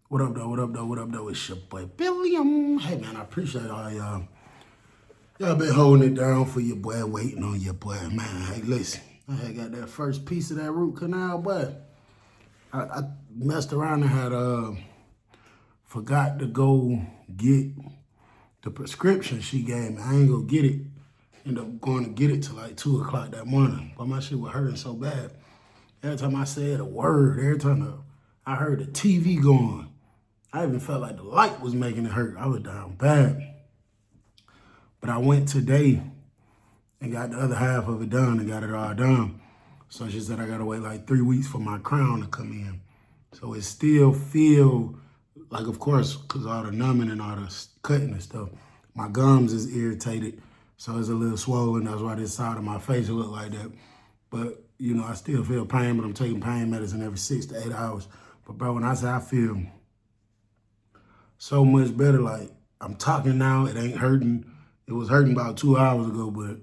What up, though? What up, though? What up, though? It's your boy, Billiam. Hey, man, I appreciate all y'all. Y'all been holding it down for your boy, waiting on your boy. Man, hey, listen. I had got that first piece of that root canal, but I messed around and had forgot to go get the prescription she gave me. I ain't gonna get it. Ended up going to get it till like 2 o'clock that morning. But my shit was hurting so bad. Every time I said a word, every time I heard the TV going, I even felt like the light was making it hurt. I was down bad. But I went today and got the other half of it done and got it all done. So she said I gotta wait like 3 weeks for my crown to come in. So it still feel like, of course, because all the numbing and all the cutting and stuff, my gums is irritated. So it's a little swollen. That's why this side of my face look like that. But, you know, I still feel pain, but I'm taking pain medicine every 6 to 8 hours. But, bro, when I say I feel so much better, like, I'm talking now, it ain't hurting. It was hurting about 2 hours ago, but,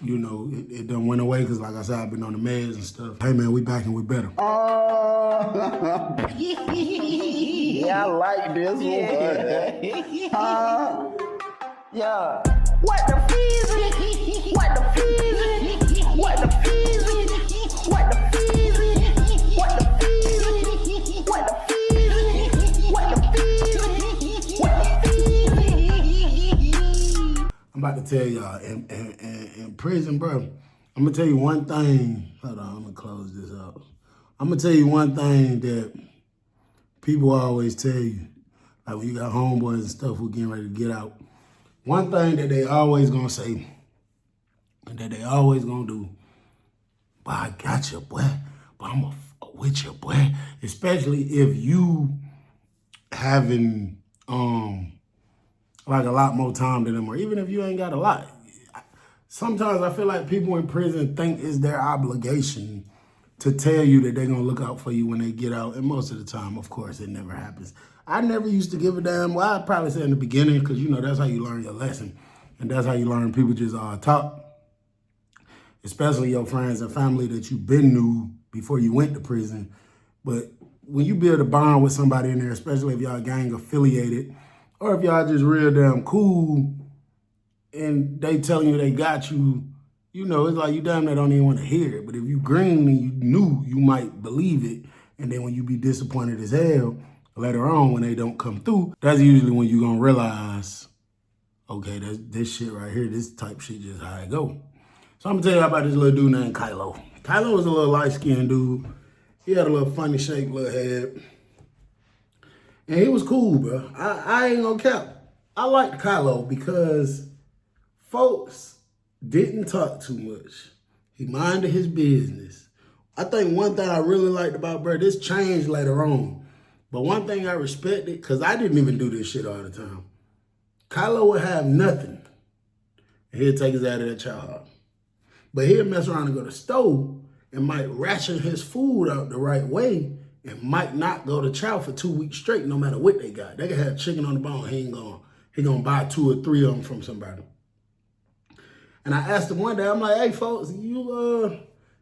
you know, it done went away because, like I said, I've been on the meds and stuff. Hey, man, we back and we better. Yeah, I like this one. Yeah. What the feezy? What the feezy? What the feezy? What the feezy? What the feezy? What the feezy? What the feezy? What the feezy? I'm about to tell y'all, in prison, bro, I'm going to tell you one thing. Hold on, I'm going to close this up. I'm going to tell you one thing that people always tell you, like when you got homeboys and stuff who getting ready to get out. One thing that they always gonna say, and that they always gonna do, but I got you, boy, but I'm with you, boy. Especially if you having like a lot more time than them, or even if you ain't got a lot. Sometimes I feel like people in prison think it's their obligation to tell you that they're gonna look out for you when they get out. And most of the time, of course, it never happens. I never used to give a damn. Well, I'd probably say in the beginning, because you know, that's how you learn your lesson. And that's how you learn people just talk. Especially your friends and family that you've been knew before you went to prison. But when you build a bond with somebody in there, especially if y'all gang affiliated, or if y'all just real damn cool, and they telling you they got you, you know, it's like you damn near don't even want to hear it. But if you green and you knew, you might believe it. And then when you be disappointed as hell, later on when they don't come through, that's usually when you gonna realize, okay, this shit right here, this type shit just how it go. So I'm gonna tell you about this little dude named Kylo. Kylo was a little light-skinned dude. He had a little funny shaped little head. And he was cool, bro. I ain't gonna cap. I liked Kylo because folks didn't talk too much. He minded his business. I think one thing I really liked about bro, this changed later on. But one thing I respected, because I didn't even do this shit all the time. Kylo would have nothing. And he'd take his out of that child. But he'd mess around and go to the store and might ration his food out the right way and might not go to chow for 2 weeks straight, no matter what they got. They could have chicken on the bone. He gonna buy 2 or 3 of them from somebody. And I asked him one day, I'm like, hey folks,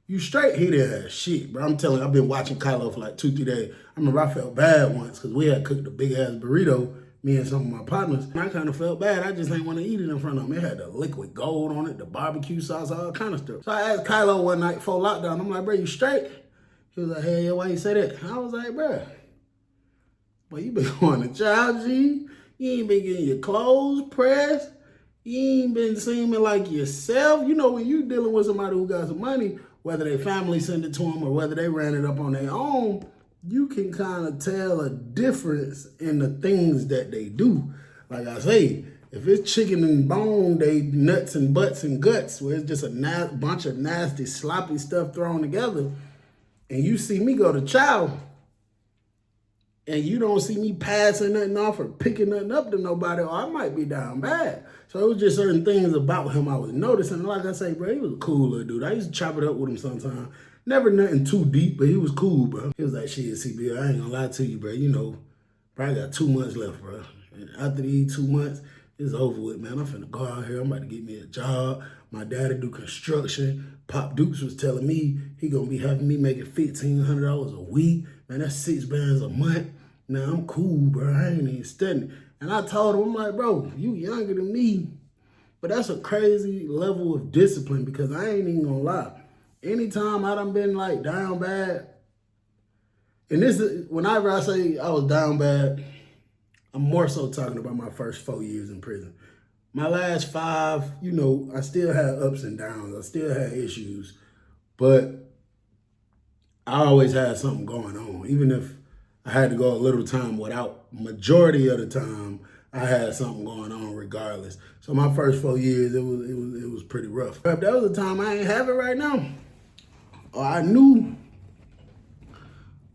you straight? He didn't have shit, bro. I'm telling you, I've been watching Kylo for like 2-3 days. I remember I felt bad once because we had cooked a big ass burrito, me and some of my partners. And I kind of felt bad. I just didn't want to eat it in front of him. It had the liquid gold on it, the barbecue sauce, all kind of stuff. So I asked Kylo one night before lockdown, I'm like, bro, you straight? He was like, hey, why you say that? I was like, bro, you been going to child G. You ain't been getting your clothes pressed. You ain't been seeming like yourself. You know, when you dealing with somebody who got some money, whether their family sent it to them or whether they ran it up on their own, you can kind of tell a difference in the things that they do. Like I say, if it's chicken and bone, they nuts and butts and guts, where it's just a bunch of nasty, sloppy stuff thrown together, and you see me go to chow, and you don't see me passing nothing off or picking nothing up to nobody, or I might be down bad. So it was just certain things about him I was noticing. Like I say, bro, he was a cool little dude. I used to chop it up with him sometimes. Never nothing too deep, but he was cool, bro. He was like, shit, CB, I ain't gonna lie to you, bro. You know, probably got 2 months left, bro. And after these 2 months, it's over with, man. I'm finna go out here. I'm about to get me a job. My daddy do construction. Pop Dukes was telling me he gonna be having me making $1,500 a week. Man, that's 6 bands a month. Now I'm cool, bro. I ain't even studying. And I told him, I'm like, bro, you younger than me. But that's a crazy level of discipline because I ain't even gonna lie. Anytime I done been like down bad, and this is, whenever I say I was down bad, I'm more so talking about my first 4 years in prison. My last 5, I still had ups and downs. I still had issues. But I always had something going on. Even if I had to go a little time without, majority of the time, I had something going on regardless. So my first 4 years, it was pretty rough. If that was a time I ain't have it right now, or I knew,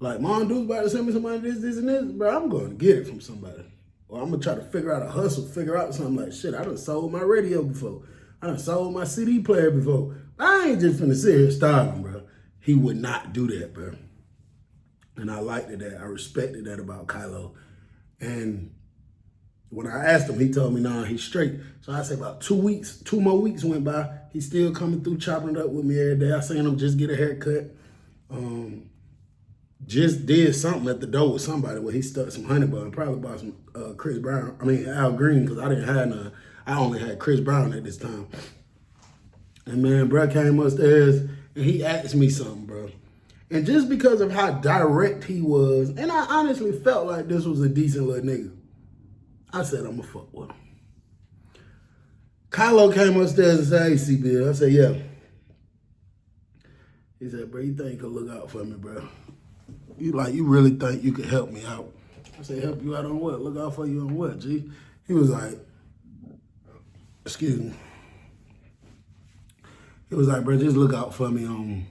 like, Mom Dude's about to send me somebody this, and this, bro, I'm going to get it from somebody. Or I'm going to try to figure out a hustle, figure out something like, shit, I done sold my radio before. I done sold my CD player before. I ain't just finna sit here starving, bro. He would not do that, bro. And I liked that. I respected that about Kylo. And when I asked him, he told me, nah, he's straight. So I said about 2 more weeks went by. He's still coming through, chopping it up with me every day. I seen him just get a haircut. Just did something at the door with somebody where he stuck some honey bun. Probably bought some Al Green, because I didn't have none. I only had Chris Brown at this time. And man, bro came upstairs and he asked me something, bro. And just because of how direct he was, and I honestly felt like this was a decent little nigga, I said, I'm going to fuck with him. Kylo came upstairs and said, hey, C-Bill. I said, yeah. He said, bro, you think you could look out for me, bro? You really think you could help me out? I said, help you out on what? Look out for you on what, G? He was like, excuse me. He was like, bro, just look out for me on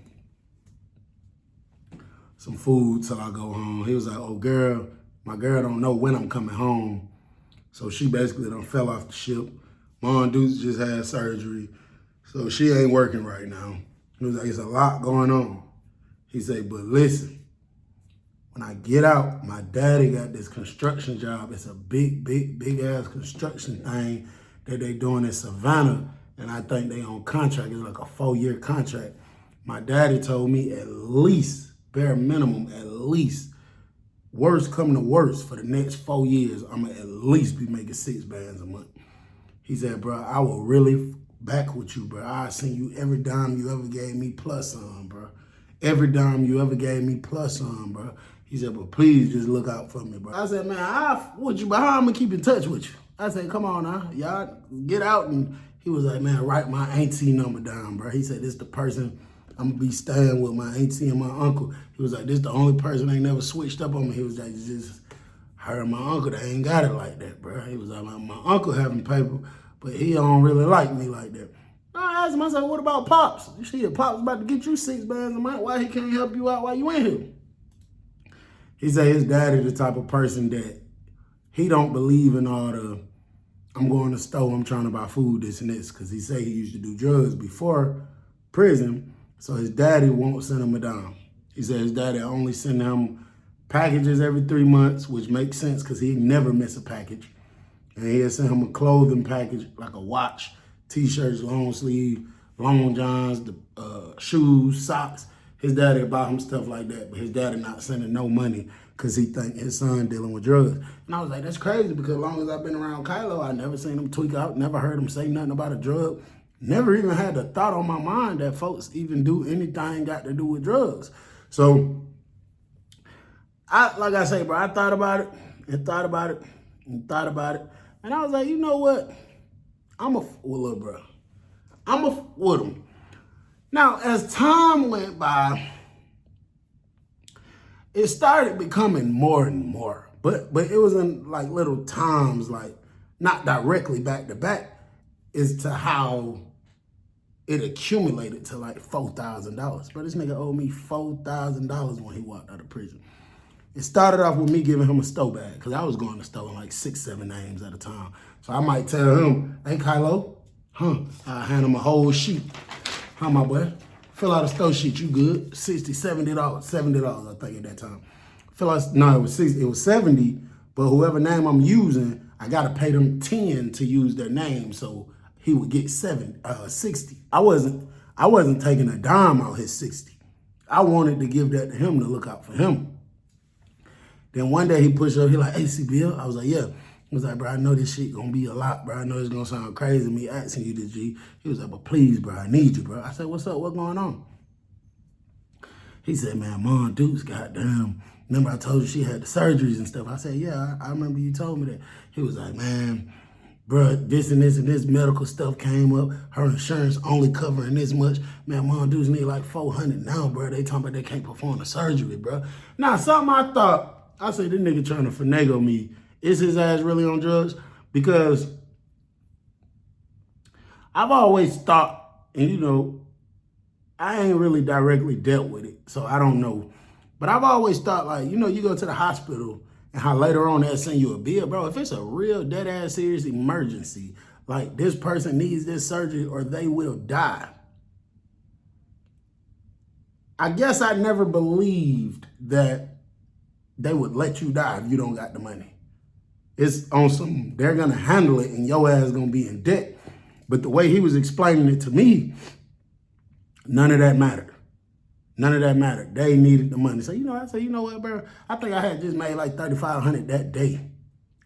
some food till I go home. He was like, oh, girl, my girl don't know when I'm coming home. So she basically done fell off the ship. Mom Deuce just had surgery. So she ain't working right now. He was like, it's a lot going on. He said, but listen, when I get out, my daddy got this construction job. It's a big ass construction thing that they doing in Savannah. And I think they on contract. It's like a 4-year contract. My daddy told me at least, bare minimum, at least, worst come to worst, for the next 4 years, I'm going to at least be making 6 bands a month. He said, bro, I will really back with you, bro. I'll send you every dime you ever gave me plus some, bro. Every dime you ever gave me plus some, bro. He said, but please just look out for me, bro. I said, man, I'll with you, but how I'm going to keep in touch with you? I said, come on now, y'all get out. And he was like, man, write my auntie number down, bro. He said, this the person I'm going to be staying with, my auntie and my uncle. He was like, this the only person ain't never switched up on me. He was like, just her and my uncle, they ain't got it like that, bro. He was like, my uncle having paper, but he don't really like me like that. I asked him, I said, what about Pops? Shit, Pops about to get you 6 bands a month. Why he can't help you out while you in here? He said his daddy the type of person that he don't believe in all the, I'm going to the store, I'm trying to buy food, this and this, because he said he used to do drugs before prison, so his daddy won't send him a dime. He said his daddy only send him packages every 3 months, which makes sense because he never miss a package. And he'll send him a clothing package, like a watch, t-shirts, long sleeve, long johns, the shoes, socks. His daddy bought him stuff like that, but his daddy not sending no money because he think his son dealing with drugs. And I was like, that's crazy, because as long as I've been around Kylo, I never seen him tweak out, never heard him say nothing about a drug, never even had the thought on my mind that folks even do anything got to do with drugs. So, like I say, bro, I thought about it, and thought about it, and thought about it, and I was like, you know what? Well, look, bro, with him. Now, as time went by, it started becoming more and more, but it was in like little times, like not directly back to back, as to how it accumulated to like $4,000. But this nigga owed me $4,000 when he walked out of prison. It started off with me giving him a store bag, because I was going to store in like 6, 7 names at a time. So I might tell him, hey, Kylo, I hand him a whole sheet. Huh, my boy? Fill out a store sheet, you good. $60, $70, $70, I think at that time. No, it was 60, it was 70, but whoever name I'm using, I gotta pay them 10 to use their name, so he would get 60. I wasn't taking a dime out his 60. I wanted to give that to him to look out for him. Then one day he pushed up, he like, hey, CBL? I was like, yeah. He was like, bro, I know this shit gonna be a lot, bro. I know it's gonna sound crazy, me asking you this, G. He was like, but please, bro, I need you, bro. I said, what's up? What's going on? He said, man, Mom Dukes, goddamn. Remember I told you she had the surgeries and stuff? I said, yeah, I remember you told me that. He was like, man, bro, this and this and this medical stuff came up. Her insurance only covering this much. Man, Mom Dukes need like $400 now, bro. They talking about they can't perform the surgery, bro. Now, something I thought, I said, this nigga trying to finagle me. Is his ass really on drugs? Because I've always thought, and you know, I ain't really directly dealt with it, so I don't know. But I've always thought, like, you know, you go to the hospital and how later on they'll send you a bill. Bro, if it's a real dead-ass serious emergency, like this person needs this surgery or they will die. I guess I never believed that they would let you die if you don't got the money. It's on some, they're going to handle it and your ass is going to be in debt. But the way he was explaining it to me, none of that mattered. None of that mattered. They needed the money. So, you know, I said, you know what, bro? I think I had just made like $3,500 that day.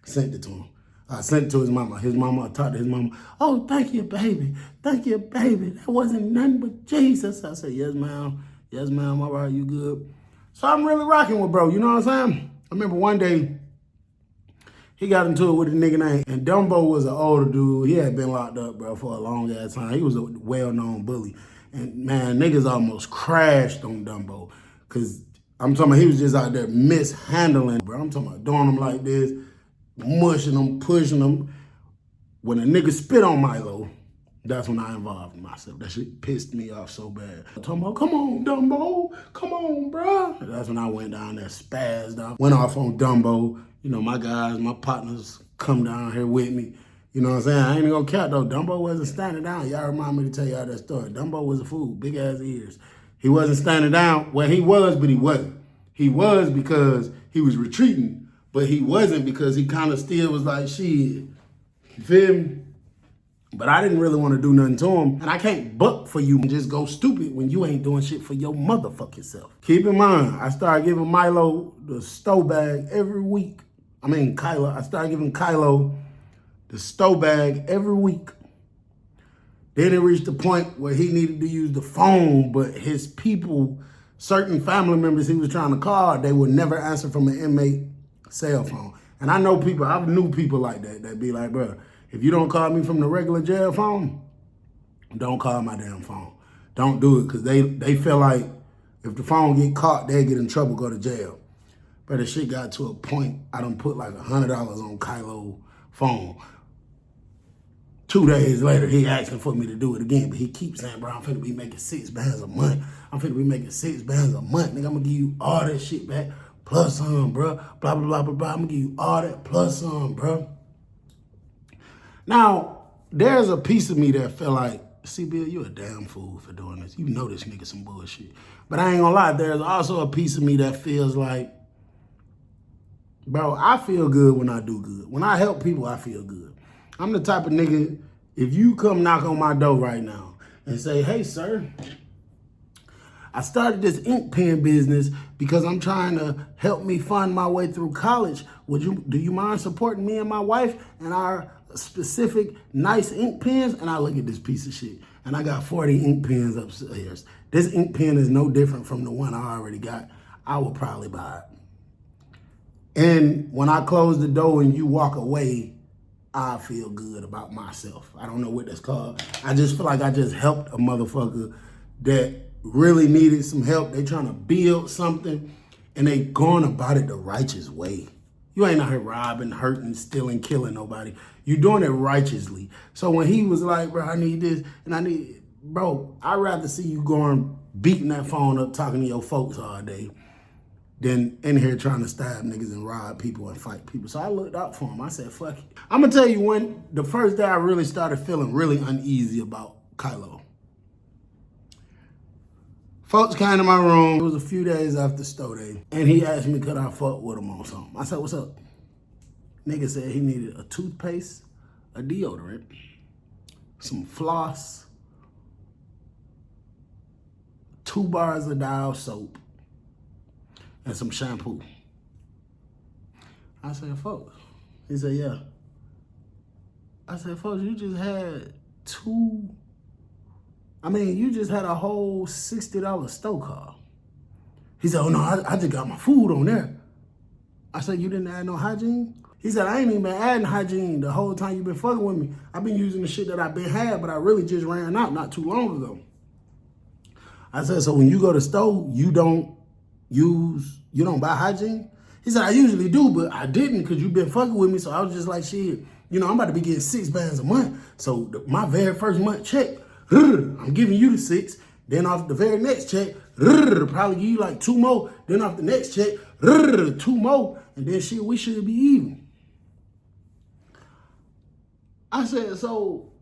Sent it to him. I sent it to his mama. His mama, I talked to his mama. Oh, thank you, baby. Thank you, baby. That wasn't nothing but Jesus. I said, yes, ma'am. Yes, ma'am. All right, you good? So I'm really rocking with bro. You know what I'm saying? I remember one day, he got into it with a nigga named, and Dumbo was an older dude. He had been locked up, bro, for a long ass time. He was a well-known bully. And man, niggas almost crashed on Dumbo. Cause I'm talking about he was just out there mishandling, bro. I'm talking about doing them like this, mushing them, pushing them. When a nigga spit on Milo, that's when I involved myself. That shit pissed me off so bad. I'm talking about, come on, Dumbo. Come on, bro. That's when I went down there, spazzed off. Went off on Dumbo. You know, my guys, my partners come down here with me. You know what I'm saying? I ain't gonna count though. Dumbo wasn't standing down. Y'all remind me to tell y'all that story. Dumbo was a fool, big ass ears. He wasn't standing down. Well, he was, but he wasn't. He was because he was retreating, but he wasn't because he kind of still was like, shit. You feel me? But I didn't really want to do nothing to him. And I can't buck for you and just go stupid when you ain't doing shit for your motherfucking self. Keep in mind, I started giving Milo the stow bag every week. Kylo. I started giving Kylo the stow bag every week. Then it reached the point where he needed to use the phone, but his people, certain family members he was trying to call, they would never answer from an inmate cell phone. And I know people, I've knew people like that be like, bro, if you don't call me from the regular jail phone, don't call my damn phone. Don't do it, because they feel like if the phone get caught, they get in trouble, go to jail. But the shit got to a point, I done put like $100 on Kylo phone. 2 days later, he asking for me to do it again, but he keeps saying, bro, I'm finna be making $6 a month. I'm finna be making $6 a month. Nigga, I'm gonna give you all that shit back, plus some, bro. Blah, blah, blah, blah, blah. I'm gonna give you all that, plus some, bro. Now, there's a piece of me that felt like, see, Bill, you a damn fool for doing this. You know this nigga some bullshit. But I ain't gonna lie, there's also a piece of me that feels like, bro, I feel good when I do good. When I help people, I feel good. I'm the type of nigga, if you come knock on my door right now and say, hey, sir, I started this ink pen business because I'm trying to help me fund my way through college. Do you mind supporting me and my wife and our specific nice ink pens? And I look at this piece of shit and I got 40 ink pens upstairs. This ink pen is no different from the one I already got. I will probably buy it. And when I close the door and you walk away, I feel good about myself. I don't know what that's called. I just feel like I just helped a motherfucker that really needed some help. They trying to build something and they going about it the righteous way. You ain't out here robbing, hurting, stealing, killing nobody. You doing it righteously. So when he was like, bro, I need this and I need, bro, I'd rather see you going beating that phone up, talking to your folks all day than in here trying to stab niggas and rob people and fight people. So I looked out for him. I said, fuck it. I'm gonna tell you when, the first day I really started feeling really uneasy about Kylo. Folks came to my room. It was a few days after Stow Day, and he asked me could I fuck with him on something. I said, what's up? Nigga said he needed a toothpaste, a deodorant, some floss, 2 bars of Dial soap, and some shampoo. I said, folks. He said, yeah. I said, folks, you just had you just had a whole $60 store call. He said, oh no, I just got my food on there. I said, you didn't add no hygiene? He said, I ain't even been adding hygiene the whole time you been fucking with me. I've been using the shit that I've been had, but I really just ran out not too long ago. I said, so when you go to the store, you don't buy hygiene? He said, I usually do, but I didn't because you've been fucking with me. So I was just like, shit, I'm about to be getting 6 bands a month. So my very first month check, I'm giving you the 6. Then off the very next check, probably give you like 2 more. Then off the next check, 2 more. And then shit, we should be even. I said, so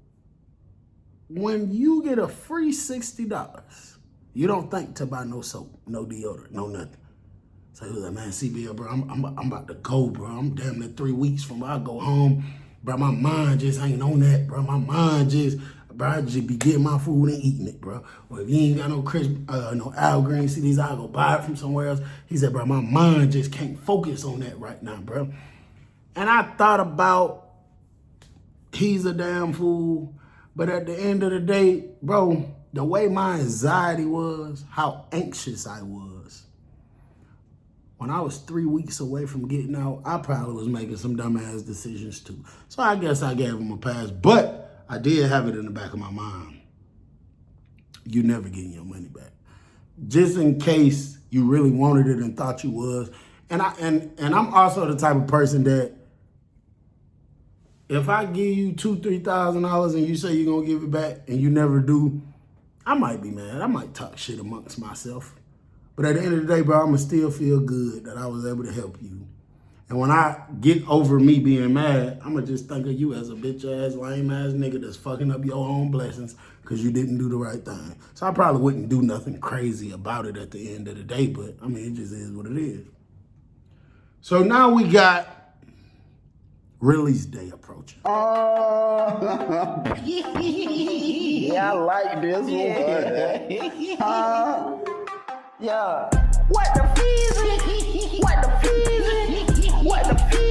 when you get a free $60, you don't think to buy no soap, no deodorant, no nothing. So he was like, man, CBL, bro, I'm about to go, bro. I'm damn near 3 weeks from where I go home. Bro, my mind just ain't on that, bro. My mind I just be getting my food and eating it, bro. Or if you ain't got no crisp, no Al Green CDs, I'll go buy it from somewhere else. He said, bro, my mind just can't focus on that right now, bro. And I thought about, he's a damn fool. But at the end of the day, bro, the way my anxiety was, how anxious I was. When I was 3 weeks away from getting out, I probably was making some dumbass decisions too. So I guess I gave him a pass. But I did have it in the back of my mind. You never getting your money back. Just in case you really wanted it and thought you was. And I'm also the type of person that if I give you $2,000-$3,000 and you say you're gonna give it back and you never do, I might be mad. I might talk shit amongst myself. But at the end of the day, bro, I'ma still feel good that I was able to help you. And when I get over me being mad, I'ma just think of you as a bitch-ass, lame-ass nigga that's fucking up your own blessings because you didn't do the right thing. So I probably wouldn't do nothing crazy about it at the end of the day, but I mean, it just is what it is. So now we got release day approaching. Yeah, I like this one. Yeah. What the fees? What the fees? What the fees?